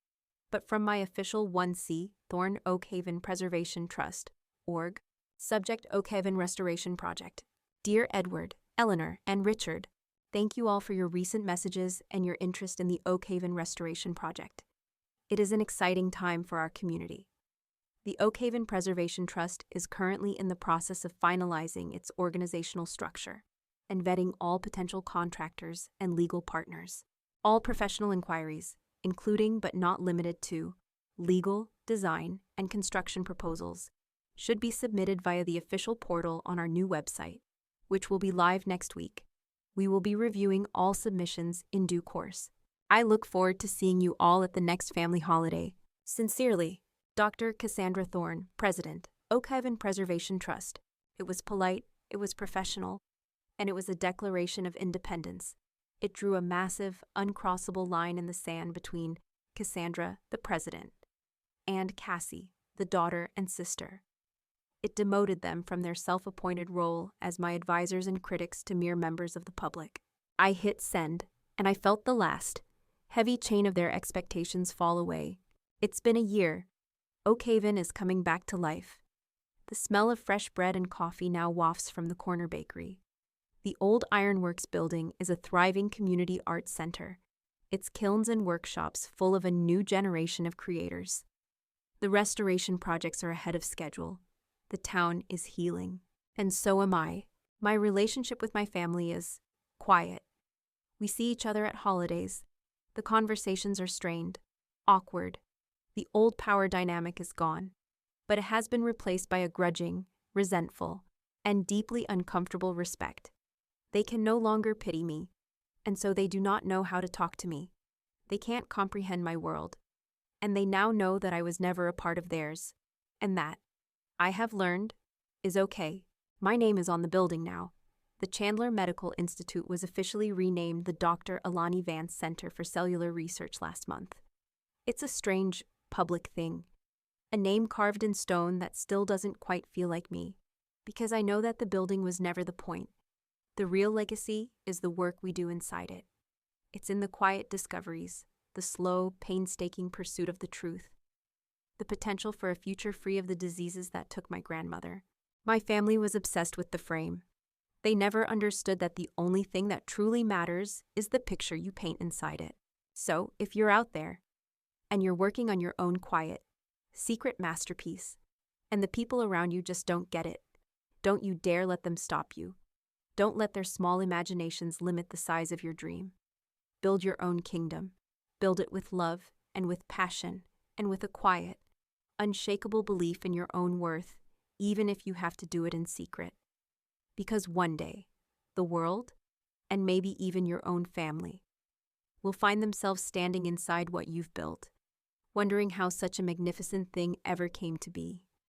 Speaker 1: but from my official 1C, Thorn Oak Haven Preservation Trust, org. Subject: Oak Haven Restoration Project. Dear Edward, Eleanor, and Richard, thank you all for your recent messages and your interest in the Oak Haven Restoration Project. It is an exciting time for our community. The Oak Haven Preservation Trust is currently in the process of finalizing its organizational structure and vetting all potential contractors and legal partners. All professional inquiries, including but not limited to legal, design, and construction proposals, should be submitted via the official portal on our new website, which will be live next week. We will be reviewing all submissions in due course. I look forward to seeing you all at the next family holiday. Sincerely, Dr. Cassandra Thorne, President, Oak Haven Preservation Trust. It was polite, it was professional, and it was a declaration of independence. It drew a massive, uncrossable line in the sand between Cassandra, the President, and Cassie, the daughter and sister. It demoted them from their self-appointed role as my advisors and critics to mere members of the public. I hit send, and I felt the last, heavy chain of their expectations fall away. It's been a year. Oak Haven is coming back to life. The smell of fresh bread and coffee now wafts from the corner bakery. The old Ironworks building is a thriving community arts center, its kilns and workshops full of a new generation of creators. The restoration projects are ahead of schedule. The town is healing. And so am I. My relationship with my family is quiet. We see each other at holidays. The conversations are strained, awkward. The old power dynamic is gone, but it has been replaced by a grudging, resentful, and deeply uncomfortable respect. They can no longer pity me, and so they do not know how to talk to me. They can't comprehend my world, and they now know that I was never a part of theirs, and that, I have learned is okay. My name is on the building now. The Chandler Medical Institute was officially renamed the Dr. Alani Vance Center for Cellular Research last month. It's a strange, public thing. A name carved in stone that still doesn't quite feel like me, because I know that the building was never the point. The real legacy is the work we do inside it. It's in the quiet discoveries, the slow, painstaking pursuit of the truth, the potential for a future free of the diseases that took my grandmother. My family was obsessed with the frame. They never understood that the only thing that truly matters is the picture you paint inside it. So, if you're out there, and you're working on your own quiet, secret masterpiece, and the people around you just don't get it, don't you dare let them stop you. Don't let their small imaginations limit the size of your dream. Build your own kingdom. Build it with love and with passion and with a quiet, unshakable belief in your own worth, even if you have to do it in secret. Because one day, the world, and maybe even your own family, will find themselves standing inside what you've built, wondering how such a magnificent thing ever came to be.